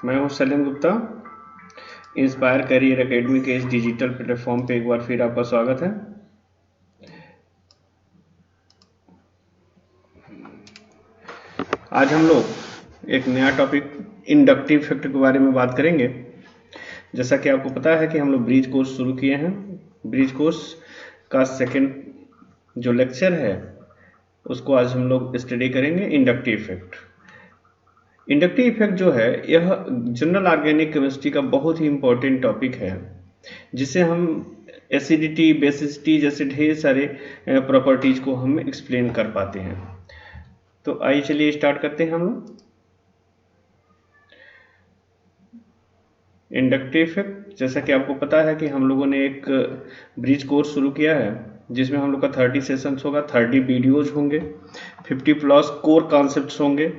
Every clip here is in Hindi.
मैं हूं Salim Gupta. Inspire career academy के इस डिजिटल प्लेटफॉर्म पे एक बार फिर आपका स्वागत है। आज हम लोग एक नया टॉपिक इंडक्टिव इफेक्ट के बारे में बात करेंगे। जैसा कि आपको पता है कि हम लोग ब्रिज कोर्स शुरू किए हैं। ब्रिज कोर्स का सेकंड जो लेक्चर है उसको आज हम लोग स्टडी करेंगे इंडक्टिव इफेक्ट। इंडक्टिव इफेक्ट जो है यह जनरल ऑर्गेनिक केमिस्ट्री का बहुत ही इंपॉर्टेंट टॉपिक है, जिसे हम एसिडिटी, बेसिसिटी जैसे ढेर सारे प्रॉपर्टीज को हम एक्सप्लेन कर पाते हैं। तो आइए चलिए स्टार्ट करते हैं हम लोग। इंडक्टिव इफेक्ट, जैसा कि आपको पता है कि हम लोगों ने एक ब्रिज कोर्स शुरू किया है जिसमें हम लोग का 30 सेशंस होगा, 30 वीडियोज होंगे, 50+ कोर कॉन्सेप्ट्स होंगे।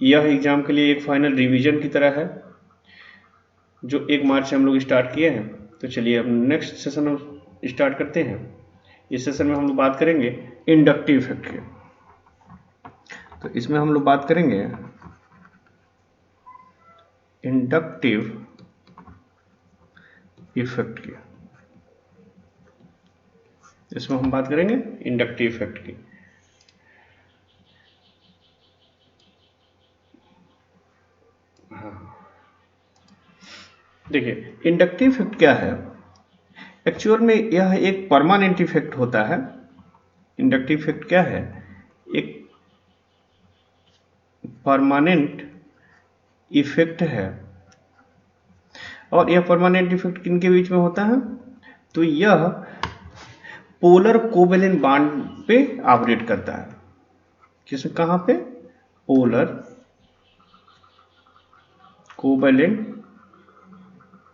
यह एग्जाम के लिए एक फाइनल रिवीजन की तरह है जो 1 मार्च से हम लोग स्टार्ट किए हैं। तो चलिए अब नेक्स्ट सेशन हम स्टार्ट करते हैं। इस सेशन में हम लोग बात करेंगे इंडक्टिव इफेक्ट के। तो इसमें हम लोग बात करेंगे इंडक्टिव इफेक्ट की। इसमें हम बात करेंगे इंडक्टिव इफेक्ट की। देखिए इंडक्टिव इफेक्ट क्या है। एक्चुअल में यह एक परमानेंट इफेक्ट होता है। इंडक्टिव इफेक्ट क्या है? एक परमानेंट इफेक्ट है। और यह परमानेंट इफेक्ट किनके बीच में होता है? तो यह पोलर कोवेलेंट बॉन्ड पे ऑपरेट करता है। कहां पे? Polar covalent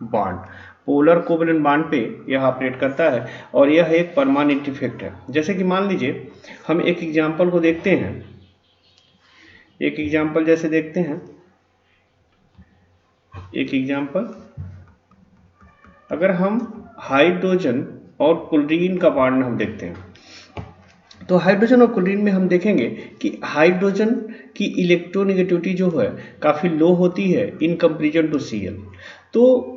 bond. Polar covalent bond पे यह ऑपरेट करता है और यह एक परमानेंट इफेक्ट है। जैसे कि मान लीजिए हम एक एग्जांपल को देखते हैं। एक एग्जांपल जैसे देखते हैं, एक एग्जांपल, अगर हम हाइड्रोजन और क्लोरीन का बॉन्ड हम देखते हैं तो हाइड्रोजन और क्लोरीन में हम देखेंगे कि हाइड्रोजन की इलेक्ट्रोनेगेटिविटी जो है काफ़ी लो होती है इन कंपेरिजन टू Cl। तो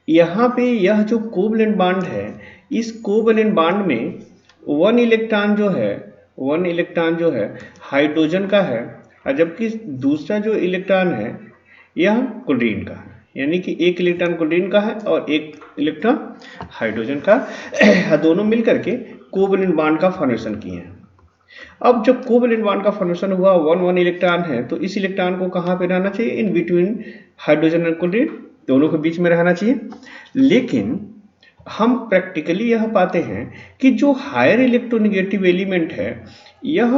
यहाँ पे यह जो कोवलेंट बॉन्ड है, इस कोवलेंट बॉन्ड में वन इलेक्ट्रॉन जो है हाइड्रोजन का है, और जबकि दूसरा जो इलेक्ट्रॉन है यह क्लोरीन का है। यानी कि एक इलेक्ट्रॉन क्लोरीन का है और एक इलेक्ट्रॉन हाइड्रोजन का दोनों मिलकर के कोवलेंट बॉन्ड का फॉर्मेशन किए हैं। अब जब कोवलेंट बॉन्ड का फॉर्मेशन हुआ, वन इलेक्ट्रॉन है, तो इस इलेक्ट्रॉन को कहाँ पे रहना चाहिए? इन बिटवीन हाइड्रोजन और क्लोरीन, दोनों के बीच में रहना चाहिए। लेकिन हम प्रैक्टिकली यह पाते हैं कि जो हायर इलेक्ट्रोनेगेटिव एलिमेंट है, यह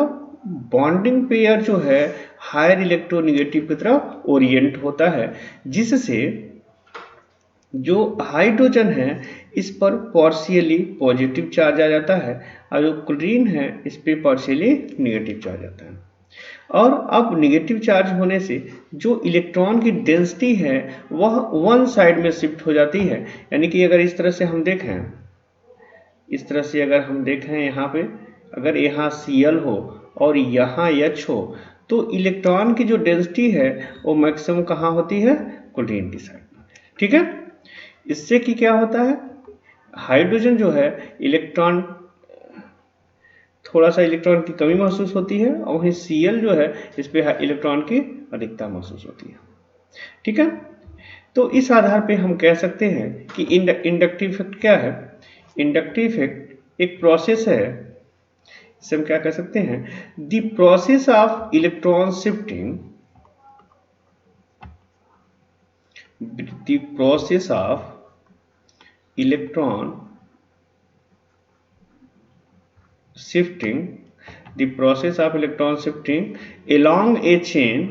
बॉन्डिंग पेयर जो है हायर इलेक्ट्रोनेगेटिव की तरफ ओरिएंट होता है, जिससे जो हाइड्रोजन है इस पर पार्शियली पॉजिटिव चार्ज आ जाता है और जो क्लोरीन है इस पर पार्शियली नेगेटिव चार्ज आता है। और अब नेगेटिव चार्ज होने से जो इलेक्ट्रॉन की डेंसिटी है वह वन साइड में शिफ्ट हो जाती है। यानी कि अगर इस तरह से हम देखें, यहाँ पे अगर यहाँ Cl हो और यहाँ H हो, तो इलेक्ट्रॉन की जो डेंसिटी है वो मैक्सिमम कहाँ होती है? क्लोरीन की साइड में। ठीक है। इससे कि क्या होता है, हाइड्रोजन जो है इलेक्ट्रॉन, थोड़ा सा इलेक्ट्रॉन की कमी महसूस होती है, और वहीं Cl जो है इस पे इलेक्ट्रॉन की अधिकता महसूस होती है। ठीक है। तो इस आधार पे हम कह सकते हैं कि इंडक्टिव इफेक्ट क्या है। इंडक्टिव इफेक्ट एक प्रोसेस है, इसे हम क्या कह सकते हैं? The process of electron shifting, the process of electron shifting, the process of electron shifting along a chain,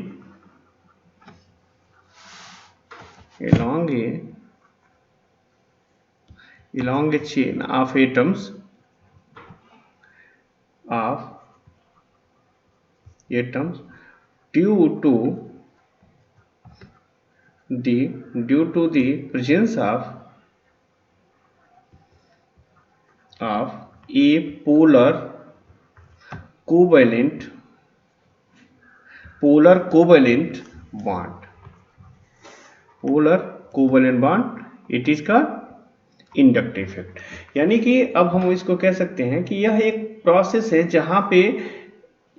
along a chain of atoms due to the presence of a polar covalent bond. Polar covalent bond, it is का इंडक्टिव इफेक्ट। यानी कि अब हम इसको कह सकते हैं कि यह एक प्रोसेस है जहां पे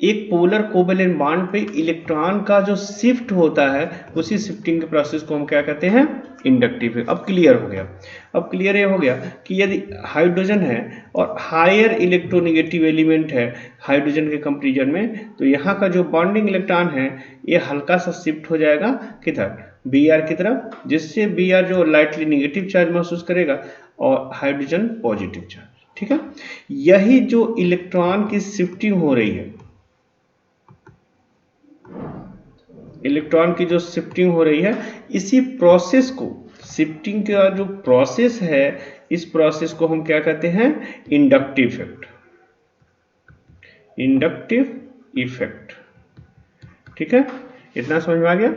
एक पोलर कोवैलेंट बॉन्ड पे इलेक्ट्रॉन का जो शिफ्ट होता है, उसी शिफ्टिंग के प्रोसेस को हम क्या कहते हैं, इंडक्टिव। अब क्लियर हो गया। अब क्लियर ये हो गया कि यदि हाइड्रोजन है और हायर इलेक्ट्रोनेगेटिव एलिमेंट है हाइड्रोजन के कंपेरिजन में, तो यहाँ का जो बॉन्डिंग इलेक्ट्रॉन है ये हल्का सा शिफ्ट हो जाएगा किधर, Br की तरफ, जिससे Br जो लाइटली नेगेटिव चार्ज महसूस करेगा और हाइड्रोजन पॉजिटिव चार्ज। ठीक है, यही जो इलेक्ट्रॉन की शिफ्टिंग हो रही है, इलेक्ट्रॉन की जो शिफ्टिंग हो रही है, इसी प्रोसेस को, शिफ्टिंग का जो प्रोसेस है, इस प्रोसेस को हम क्या कहते हैं, इंडक्टिव इफेक्ट, इंडक्टिव इफेक्ट। ठीक है, इतना समझ में आ गया।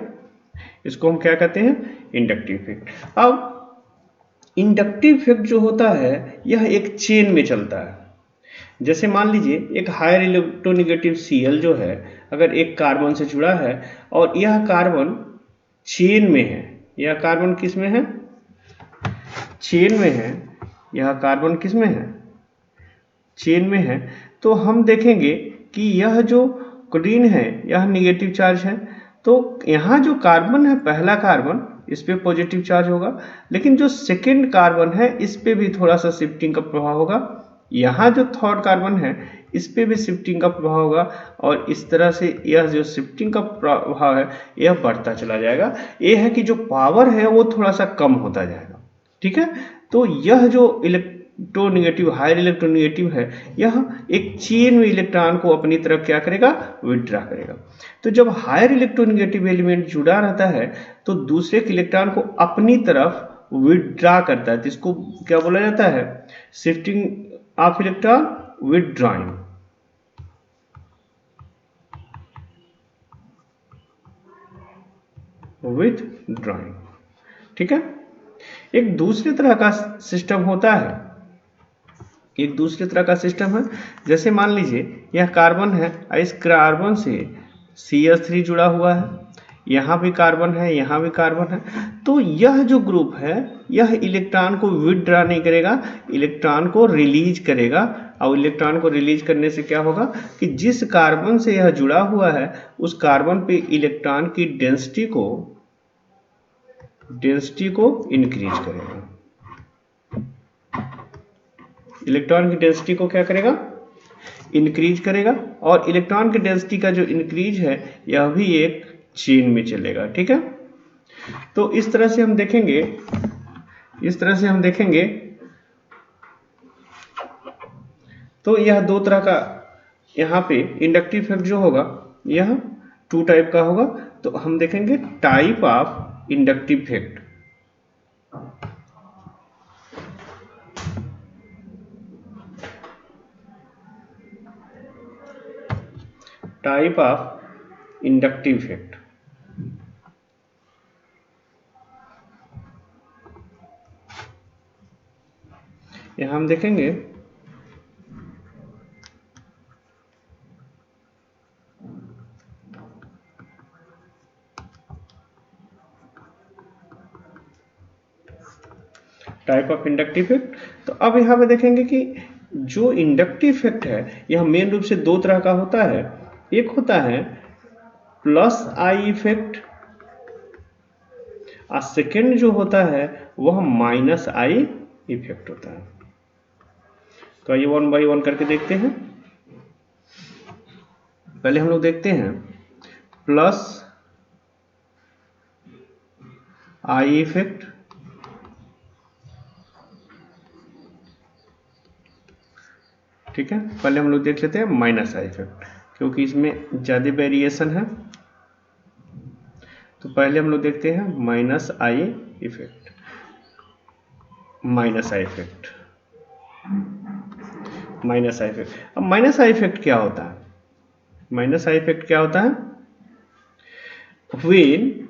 इसको हम क्या कहते हैं, इंडक्टिव इफेक्ट। अब इंडक्टिव इफेक्ट जो होता है यह एक चेन में चलता है। जैसे मान लीजिए एक हायर इलेक्ट्रोनेगेटिव Cl जो है, अगर एक कार्बन से जुड़ा है और यह कार्बन चेन में है, यह कार्बन किस में है, चेन में है, यह कार्बन किस में है, चेन में है, तो हम देखेंगे कि यह जो क्लोरीन है यह निगेटिव चार्ज है, तो यहाँ जो कार्बन है, पहला कार्बन, इस पे पॉजिटिव चार्ज होगा, लेकिन जो सेकेंड कार्बन है इस पे भी थोड़ा सा शिफ्टिंग का प्रभाव होगा, यहाँ जो थर्ड कार्बन है इस पे भी शिफ्टिंग का प्रभाव होगा, और इस तरह से यह जो शिफ्टिंग का प्रभाव है यह बढ़ता चला जाएगा। यह है कि जो पावर है वो थोड़ा सा कम होता जाएगा। ठीक है, तो यह जो इलेक्ट्रोनेगेटिव, हायर इलेक्ट्रोनेगेटिव है, यह एक चेन में इलेक्ट्रॉन को अपनी तरफ क्या करेगा, विड्रॉ करेगा। तो जब हायर इलेक्ट्रोनेगेटिव एलिमेंट जुड़ा रहता है तो दूसरे के इलेक्ट्रॉन को अपनी तरफ विड्रॉ करता है, तो इसको क्या बोला जाता है, shifting of electron, withdrawing. Withdrawing. ठीक है, एक दूसरे तरह का सिस्टम होता है, एक दूसरे तरह का सिस्टम है। जैसे मान लीजिए यह कार्बन है, इस कार्बन से CH3 जुड़ा हुआ है, यहाँ भी कार्बन है, यहाँ भी कार्बन है, तो यह जो ग्रुप है यह इलेक्ट्रॉन को विड्रॉ नहीं करेगा, इलेक्ट्रॉन को रिलीज करेगा। और इलेक्ट्रॉन को रिलीज करने से क्या होगा कि जिस कार्बन से यह जुड़ा हुआ है उस कार्बन पे इलेक्ट्रॉन की डेंसिटी को इंक्रीज करेगा, इलेक्ट्रॉन की डेंसिटी को क्या करेगा, इंक्रीज करेगा। और इलेक्ट्रॉन की डेंसिटी का जो इंक्रीज है यह भी एक चेन में चलेगा। ठीक है, तो इस तरह से हम देखेंगे, इस तरह से हम देखेंगे, तो यह दो तरह का, यहाँ पे इंडक्टिव इफेक्ट जो होगा यह 2 टाइप का होगा। तो हम देखेंगे type of inductive effect. Type of inductive effect. यहां हम देखेंगे टाइप ऑफ इंडक्टिव इफेक्ट। तो अब यहां पे देखेंगे कि जो इंडक्टिव इफेक्ट है यह मेन रूप से दो तरह का होता है। एक होता है प्लस आई इफेक्ट और सेकेंड जो होता है वह माइनस आई इफेक्ट होता है। तो आइए 1 बाई 1 करके देखते हैं। पहले हम लोग देखते हैं प्लस आई इफेक्ट, ठीक है। पहले हम लोग देख लेते हैं माइनस आई इफेक्ट, क्योंकि इसमें ज्यादा वेरिएशन है। तो पहले हम लोग देखते हैं minus I effect, minus I effect, minus I effect. अब माइनस आई इफेक्ट क्या होता है, माइनस आई इफेक्ट क्या होता है, व्हेन,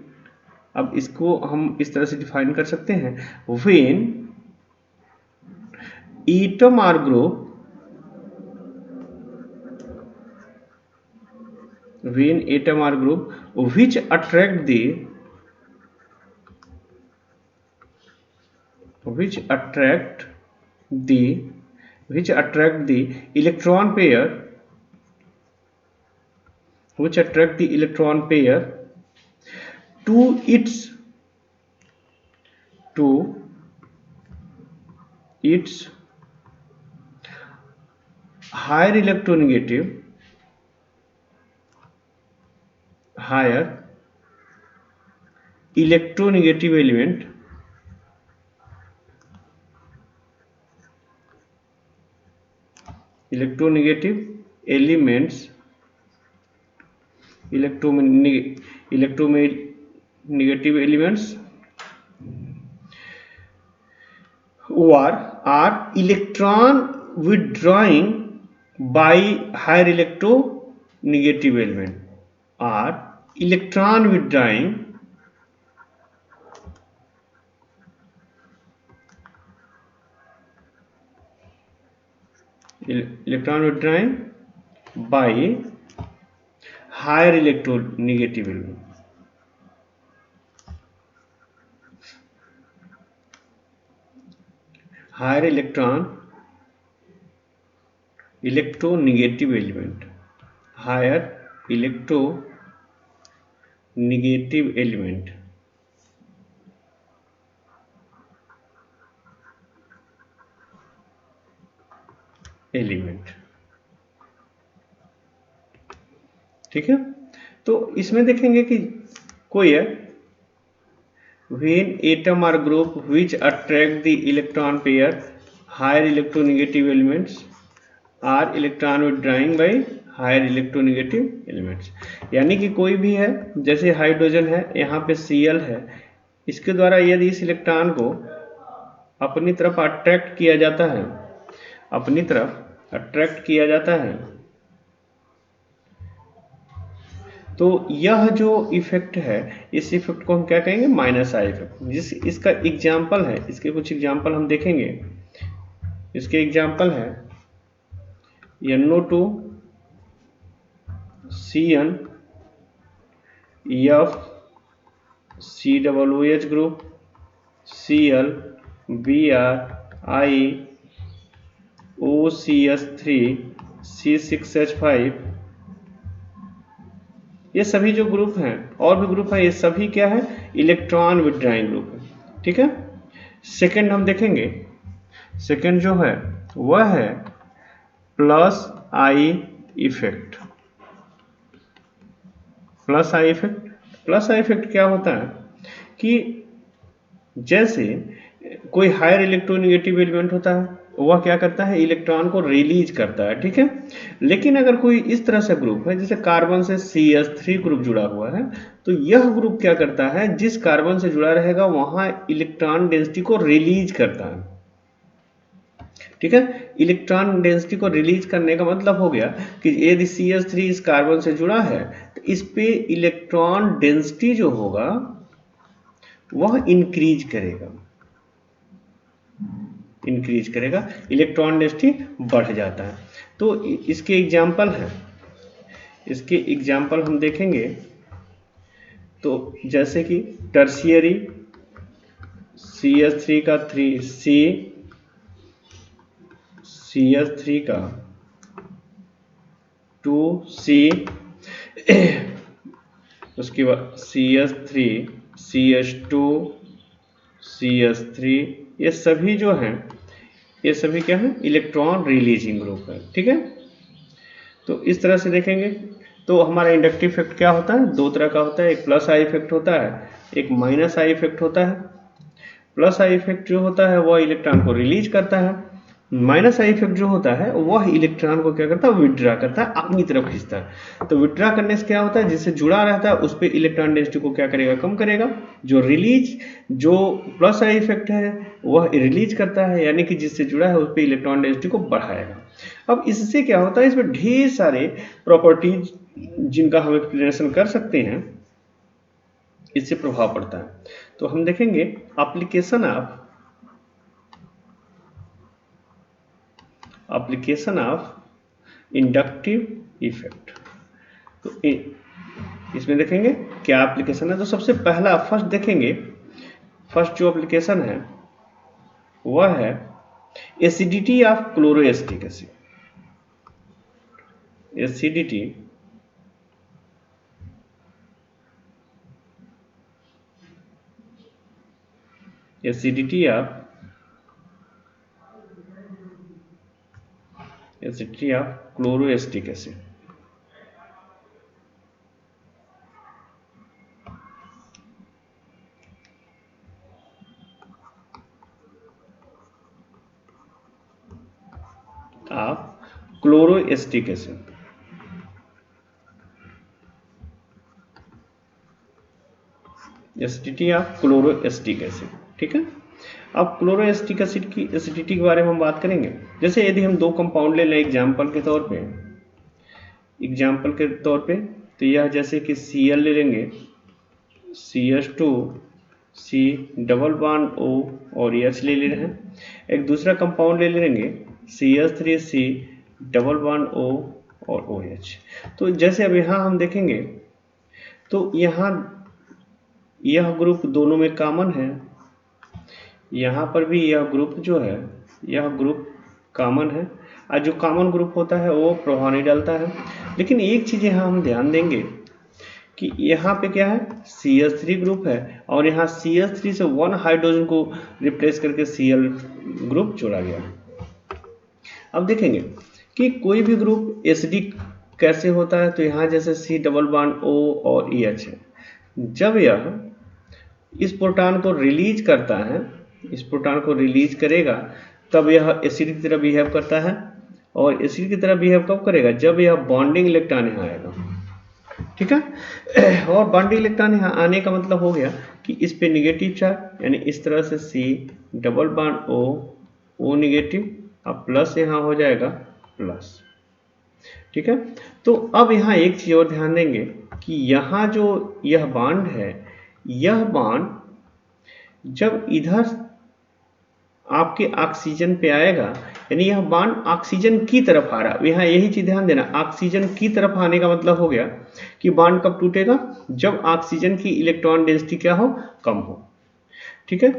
अब इसको हम इस तरह से डिफाइन कर सकते हैं, when atom or group, when atom or group which attract the which attract the electron pair to its higher electronegative element electronegative elements are electron withdrawing by higher electronegative element, are electron withdrawing by higher electronegative element. Higher electronegative element. ठीक है, तो इसमें देखेंगे कि कोई है when atom or group which attract the electron pair higher electronegative elements are electron withdrawing by higher electronegative elements. यानी कि कोई भी है, जैसे हाइड्रोजन है, यहाँ पे Cl है, इसके द्वारा यदि इस इलेक्ट्रॉन को अपनी तरफ अट्रैक्ट किया जाता है तो यह जो इफेक्ट है, इस इफेक्ट को हम क्या कहेंगे? Minus I effect. इसका एग्जाम्पल है, इसके कुछ एग्जाम्पल हम देखेंगे. इसके एग्जाम्पल है NO2 CN F COOH group Cl Br I OCS3 C6H5. ये सभी जो ग्रुप हैं और भी ग्रुप हैं, ये सभी क्या है? इलेक्ट्रॉन विथड्राइंग ग्रुप है. ठीक है. सेकंड हम देखेंगे, सेकंड जो है वह है plus I effect. Plus I effect क्या होता है कि जैसे कोई हायर इलेक्ट्रोनेगेटिव एलिमेंट होता है, वह क्या करता है? इलेक्ट्रॉन को रिलीज करता है. ठीक है. लेकिन अगर कोई इस तरह से ग्रुप है, जैसे कार्बन से CH3 ग्रुप जुड़ा हुआ है, तो यह ग्रुप क्या करता है? जिस कार्बन से जुड़ा रहेगा वहां इलेक्ट्रॉन डेंसिटी को रिलीज करता है. ठीक है. इलेक्ट्रॉन डेंसिटी को रिलीज करने का मतलब हो गया कि यदि CH3 इस कार्बन से जुड़ा है तो इस पे इलेक्ट्रॉन डेंसिटी जो होगा वह इंक्रीज करेगा, इलेक्ट्रॉन डेंसिटी बढ़ जाता है. तो इसके एग्जाम्पल हम देखेंगे. तो जैसे कि टर्शियरी CH3 का 3C, CH3 का 2C, उसके बाद CH3 CH2 CH3, ये सभी जो हैं, ये सभी क्या है? इलेक्ट्रॉन रिलीजिंग ग्रुप है. ठीक है. तो इस तरह से देखेंगे तो हमारा इंडक्टिव इफेक्ट क्या होता है? दो तरह का होता है. एक प्लस आई इफेक्ट होता है, एक माइनस आई इफेक्ट होता है. प्लस आई इफेक्ट जो होता है वह इलेक्ट्रॉन को रिलीज करता है. माइनस आई इफेक्ट जो होता है वह इलेक्ट्रॉन को क्या करता है? विड्रॉ करता है, अपनी तरफ खींचता है. तो विड्रॉ करने से क्या होता है? जिससे जुड़ा रहता है उस पर इलेक्ट्रॉन डेंसिटी को क्या करेगा? कम करेगा. जो प्लस आई इफेक्ट है वह रिलीज करता है, यानी कि जिससे जुड़ा है उस पर इलेक्ट्रॉन डेंसिटी को बढ़ाएगा. अब इससे क्या होता है? इसमें ढेर सारे प्रॉपर्टीज जिनका हम एक्सप्लेनेशन कर सकते हैं, इससे प्रभाव पड़ता है. तो हम देखेंगे एप्लीकेशन ऑफ इंडक्टिव इफेक्ट. तो इसमें देखेंगे क्या एप्लीकेशन है. तो सबसे पहला फर्स्ट देखेंगे, फर्स्ट जो एप्लीकेशन है वह है acidity of chloroacetic acid. Acidity of chloroacetic acid. Chloroacetic acid. Acidity of chloroacetic acid, ठीक है। अब क्लोरोएस्टिक एसिड की एसिडिटी के बारे में हम बात करेंगे। जैसे यदि हम दो कंपाउंड ले लें एग्जाम्पल के तौर पे, तो यह जैसे कि Cl ले लेंगे, CH2 C double bond O और H ले रहे हैं। एक दूसरा कंपाउंड ले लेंगे CH3C डबल बॉन्ड O और OH। तो जैसे अब यहाँ हम देखेंगे तो यहाँ यह ग्रुप दोनों में कॉमन है, यहाँ पर भी यह ग्रुप जो है यह ग्रुप कॉमन है, और जो कॉमन ग्रुप होता है वो प्रभाव नहीं डालता है। लेकिन एक चीज़ यहाँ हम ध्यान देंगे कि यहाँ पे क्या है, CH3 ग्रुप है और यहाँ CH3 से 1 हाइड्रोजन को रिप्लेस करके Cl ग्रुप जोड़ा गया है। अब देखेंगे कि कोई भी ग्रुप एसिडिक कैसे होता है। तो यहाँ जैसे C डबल बॉन्ड O और EH है, जब यह इस प्रोटॉन को रिलीज करता है, इस प्रोटॉन को रिलीज करेगा, तब यह एसिड की तरह बिहेव करता है। और एसिड की तरह बिहेव कब करेगा, जब यह बॉन्डिंग इलेक्ट्रॉन यहाँ आएगा, ठीक है। और बॉन्डिंग इलेक्ट्रॉन यहाँ आने का मतलब हो गया कि इस पे निगेटिव चार्ज, यानी इस तरह से C double bond O negative, अब प्लस यहाँ हो जाएगा प्लस, ठीक है। तो अब यहाँ एक चीज और ध्यान देंगे कि यहाँ जो यह बॉन्ड है, यह बॉन्ड जब इधर आपके ऑक्सीजन पे आएगा, यानी यह बॉन्ड ऑक्सीजन की तरफ आ रहा है। यहाँ यही चीज ध्यान देना, ऑक्सीजन की तरफ आने का मतलब हो गया कि बॉन्ड कब टूटेगा, जब ऑक्सीजन की इलेक्ट्रॉन डेंसिटी क्या हो, कम हो, ठीक है।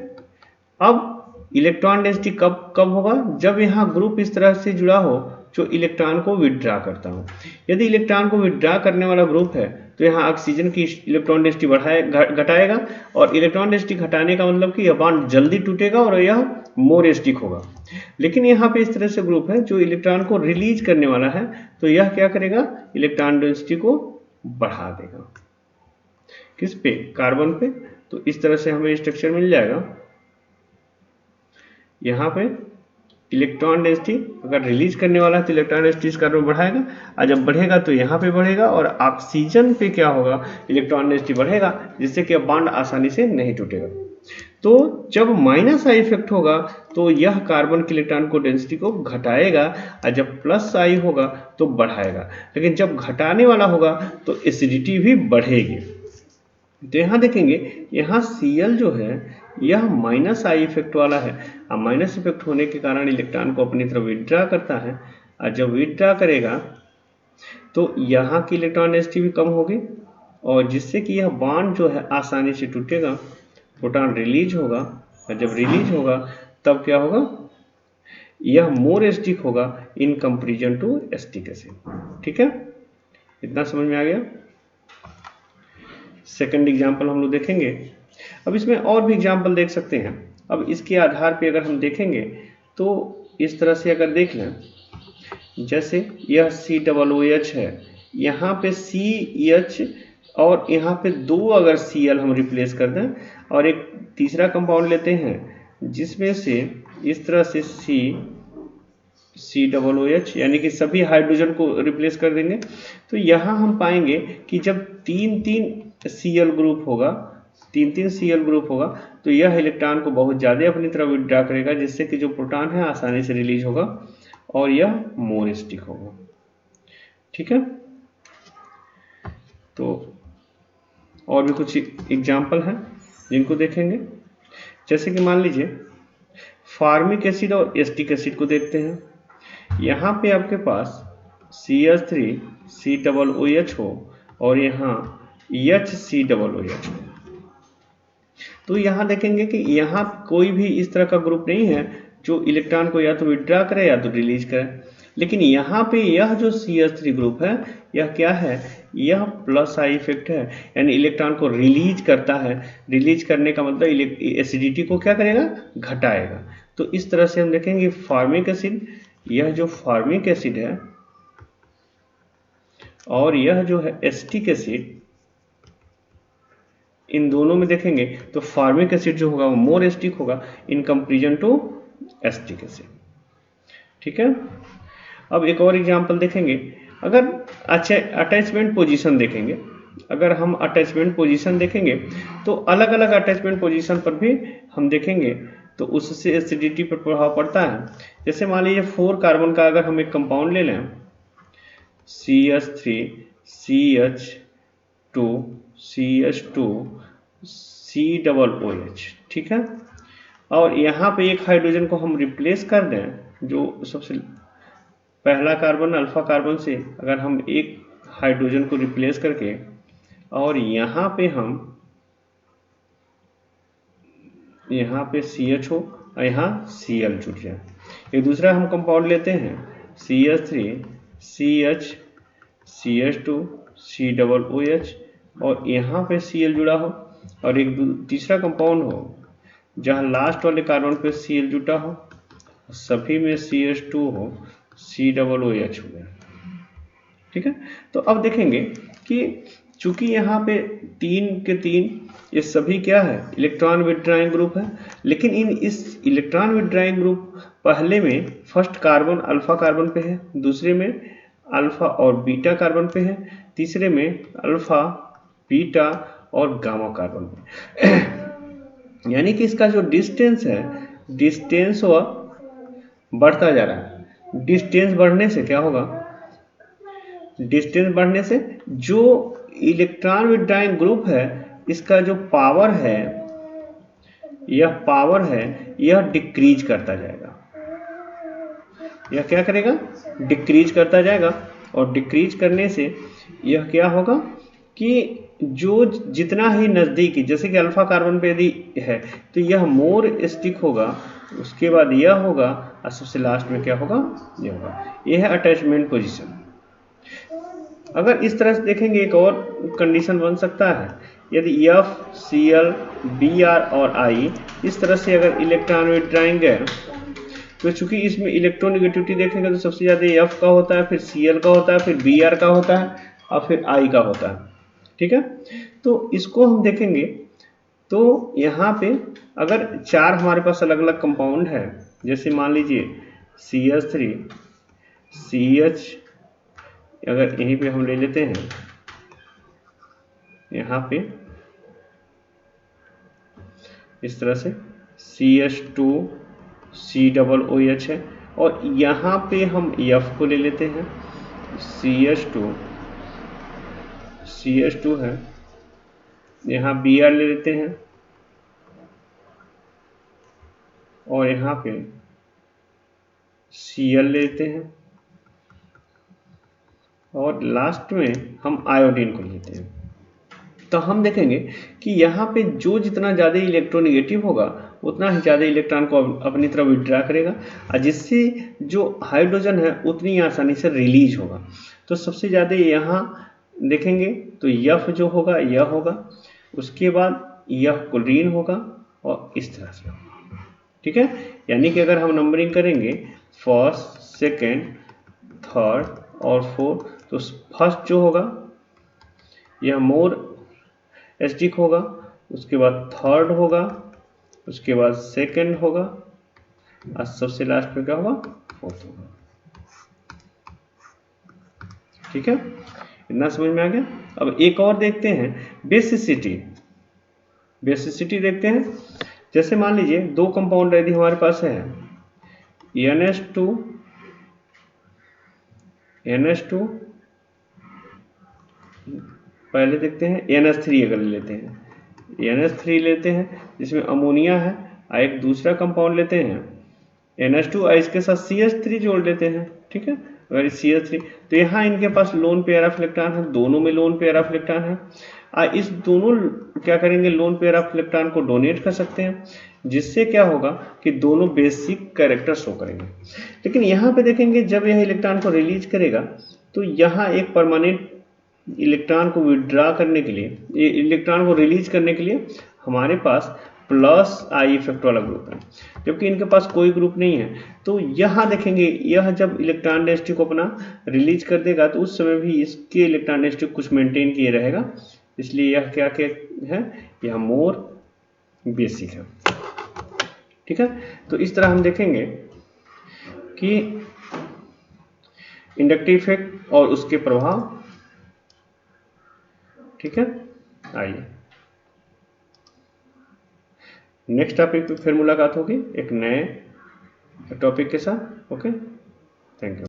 अब इलेक्ट्रॉन डेंसिटी कब होगा, जब यहाँ ग्रुप इस तरह से जुड़ा हो जो इलेक्ट्रॉन को विथड्रॉ करता हो। यदि इलेक्ट्रॉन को विथड्रॉ करने वाला ग्रुप है तो यहाँ ऑक्सीजन की इलेक्ट्रॉन डेंसिटी घटाएगा, और इलेक्ट्रॉन डेंसिटी घटाने का मतलब कि यह बॉन्ड जल्दी टूटेगा और यह मोर एसिडिक होगा। लेकिन यहाँ पे इस तरह से ग्रुप है जो इलेक्ट्रॉन को रिलीज करने वाला है, तो यह क्या करेगा, इलेक्ट्रॉन डेंसिटी को बढ़ा देगा, किस पे, कार्बन पे। तो इस तरह से हमें स्ट्रक्चर मिल जाएगा। यहाँ पे इलेक्ट्रॉन डेंसिटी अगर रिलीज करने वाला है तो इलेक्ट्रॉन डेंसिटी इस कार्बन बढ़ाएगा, और जब बढ़ेगा तो यहाँ पे बढ़ेगा, और ऑक्सीजन पे क्या होगा, इलेक्ट्रॉन डेंसिटी बढ़ेगा, जिससे कि बॉन्ड आसानी से नहीं टूटेगा। तो जब माइनस आई इफेक्ट होगा तो यह कार्बन के इलेक्ट्रॉन को डेंसिटी को घटाएगा, और जब प्लस आई होगा तो बढ़ाएगा। लेकिन जब घटाने वाला होगा तो एसिडिटी भी बढ़ेगी। तो यहाँ देखेंगे, यहाँ Cl जो है यह माइनस आई इफेक्ट वाला है, और माइनस इफेक्ट होने के कारण इलेक्ट्रॉन को अपनी तरफ विथड्रॉ करता है, और जब विथड्रॉ करेगा तो यहाँ की इलेक्ट्रॉन डेंसिटी भी कम होगी, और जिससे कि यह बॉन्ड जो है आसानी से टूटेगा, प्रोटॉन रिलीज होगा, और जब रिलीज होगा तब क्या होगा, यह मोर एसिडिक होगा in comparison to acetic acid, ठीक है। इतना समझ में आ गया। सेकंड एग्जाम्पल हम लोग देखेंगे। अब इसमें और भी एग्जाम्पल देख सकते हैं। अब इसके आधार पे अगर हम देखेंगे तो इस तरह से अगर देख लें, जैसे यह COOH है, यहाँ पे CH और यहाँ पे 2 अगर Cl हम रिप्लेस कर दें, और एक तीसरा कंपाउंड लेते हैं जिसमें से इस तरह से COOH, यानी कि सभी हाइड्रोजन को रिप्लेस कर देंगे, तो यहाँ हम पाएंगे कि जब 3-3 Cl ग्रुप होगा तो यह इलेक्ट्रॉन को बहुत ज़्यादा अपनी तरफ विथड्रॉ करेगा, जिससे कि जो प्रोटॉन है आसानी से रिलीज होगा और यह मोर एसिडिक होगा, ठीक है। तो और भी कुछ एग्जाम्पल हैं जिनको देखेंगे। जैसे कि मान लीजिए फार्मिक एसिड और एसिटिक एसिड को देखते हैं। यहाँ पे आपके पास CH3COOH हो और यहाँ HCOOH हो, तो यहाँ देखेंगे कि यहाँ कोई भी इस तरह का ग्रुप नहीं है जो इलेक्ट्रॉन को या तो विड्रॉ करे या तो रिलीज करे। लेकिन यहाँ पे यह जो CH3 ग्रुप है यह क्या है, यह प्लस आई इफेक्ट है, यानी इलेक्ट्रॉन को रिलीज करता है। रिलीज करने का मतलब एसिडिटी को क्या करेगा, घटाएगा। तो इस तरह से हम देखेंगे फॉर्मिक एसिड, यह जो फॉर्मिक एसिड है और यह जो है एसिटिक एसिड, इन दोनों में देखेंगे तो फॉर्मिक एसिड जो होगा वो मोर एसिडिक होगा in comparison to acetic acid. ठीक है, अब एक और एग्जांपल देखेंगे। अगर अच्छा अटैचमेंट पोजीशन देखेंगे, अगर हम अटैचमेंट पोजीशन देखेंगे तो अलग अलग अटैचमेंट पोजीशन पर भी हम देखेंगे तो उससे एसिडिटी पर प्रभाव पड़ता है। जैसे मान लीजिए 4 कार्बन का अगर हम एक कंपाउंड ले लें CH3 CH2 CH2 COOH, ठीक है, और यहाँ पे एक हाइड्रोजन को हम रिप्लेस कर दें, जो सबसे पहला कार्बन अल्फा कार्बन से अगर हम एक हाइड्रोजन को रिप्लेस करके और यहाँ पे CH हो और यहाँ Cl जुड़ जाए। एक दूसरा हम कंपाउंड लेते हैं CH3 CH CH2 COOH और यहाँ पे Cl जुड़ा हो, और एक तीसरा कंपाउंड हो जहाँ लास्ट वाले कार्बन पे Cl जुटा हो, सभी में CH2 हो, COOH हो गया। ठीक है, तो अब देखेंगे कि चूंकि यहाँ पे 3 के 3 ये सभी क्या है, इलेक्ट्रॉन विथड्राइंग ग्रुप है, लेकिन इस इलेक्ट्रॉन विथड्राइंग ग्रुप पहले में फर्स्ट कार्बन अल्फा कार्बन पे है, दूसरे में अल्फा और बीटा कार्बन पे है, तीसरे में अल्फा बीटा और गामा कार्बन पे। यानी कि इसका जो डिस्टेंस है, डिस्टेंस वह बढ़ता जा रहा है। डिस्टेंस बढ़ने से क्या होगा, डिस्टेंस बढ़ने से जो इलेक्ट्रॉन विथड्राइंग ग्रुप है इसका जो पावर है, यह डिक्रीज करता जाएगा। यह क्या करेगा, डिक्रीज करता जाएगा, और डिक्रीज करने से यह क्या होगा कि जो जितना ही नज़दीकी, जैसे कि अल्फा कार्बन पे यदि है तो यह मोर एसिडिक होगा, उसके बाद यह होगा, और सबसे लास्ट में क्या होगा, यह होगा। यह है अटैचमेंट पोजीशन। अगर इस तरह से देखेंगे एक और कंडीशन बन सकता है, यदि F Cl Br और I इस तरह से अगर इलेक्ट्रॉन विथड्राइंग है तो चूंकि इसमें इलेक्ट्रोनेगेटिविटी देखेंगे तो सबसे ज़्यादा F का होता है, फिर Cl का होता है, फिर Br का होता है और फिर I का होता है। ठीक है, तो इसको हम देखेंगे तो यहाँ पे अगर 4 हमारे पास अलग अलग कंपाउंड है, जैसे मान लीजिए CH3 CH, अगर यहीं पे हम ले लेते हैं, यहाँ पे इस तरह से CH2 COOH है, और यहाँ पे हम F को ले लेते हैं, CH2 है, यहाँ Br ले लेते हैं और यहाँ पे Cl ले लेते हैं, और लास्ट में हम आयोडीन को लेते हैं। तो हम देखेंगे कि यहाँ पे जो जितना ज़्यादा इलेक्ट्रोनेगेटिव होगा उतना ही ज़्यादा इलेक्ट्रॉन को अपनी तरफ विड्रॉ करेगा, और जिससे जो हाइड्रोजन है उतनी आसानी से रिलीज होगा। तो सबसे ज़्यादा यहाँ देखेंगे तो F जो होगा यह होगा, उसके बाद यह क्लोरीन होगा और इस तरह से होगा। ठीक है, यानी कि अगर हम नंबरिंग करेंगे फर्स्ट, सेकेंड, थर्ड और फोर्थ, तो फर्स्ट जो होगा यह मोर एसिडिक होगा, उसके बाद थर्ड होगा, उसके बाद सेकंड होगा और सबसे लास्ट में क्या होगा, फोर्थ होगा। ठीक है, इतना समझ में आ गया। अब एक और देखते हैं बेसिसिटी। बेसिसिटी देखते हैं, जैसे मान लीजिए 2 कंपाउंड यदि हमारे पास है NH2 पहले देखते हैं NH3 अगर लेते हैं, NH3 लेते हैं जिसमें अमोनिया है, और एक दूसरा कंपाउंड लेते हैं NH2 और इसके साथ CH3 जोड़ लेते हैं। ठीक है, अगर CH3 तो यहाँ इनके पास लोन पेयर ऑफ इलेक्ट्रॉन है, दोनों में लोन पेयर ऑफ इलेक्ट्रॉन है, इस दोनों क्या करेंगे, लोन पेयर ऑफ इलेक्ट्रॉन को डोनेट कर सकते हैं, जिससे क्या होगा कि दोनों बेसिक कैरेक्टर शो करेंगे। लेकिन यहाँ पे देखेंगे जब यह इलेक्ट्रॉन को रिलीज करेगा तो यहाँ एक परमानेंट इलेक्ट्रॉन को विड्रॉ करने के लिए, इलेक्ट्रॉन को रिलीज करने के लिए हमारे पास प्लस आई इफेक्ट वाला ग्रुप है, जबकि इनके पास कोई ग्रुप नहीं है। तो यहाँ देखेंगे यह जब इलेक्ट्रॉन डेंसिटी को अपना रिलीज कर देगा तो उस समय भी इसके इलेक्ट्रॉन डेंसिटी कुछ मेंटेन किए रहेगा, इसलिए यह क्या है, यह मोर बेसिक है। ठीक है, तो इस तरह हम देखेंगे कि इंडक्टिव इफेक्ट और उसके प्रभाव। ठीक है, आइए नेक्स्ट टॉपिक पे फिर मुलाकात होगी एक नए टॉपिक के साथ। Okay, thank you.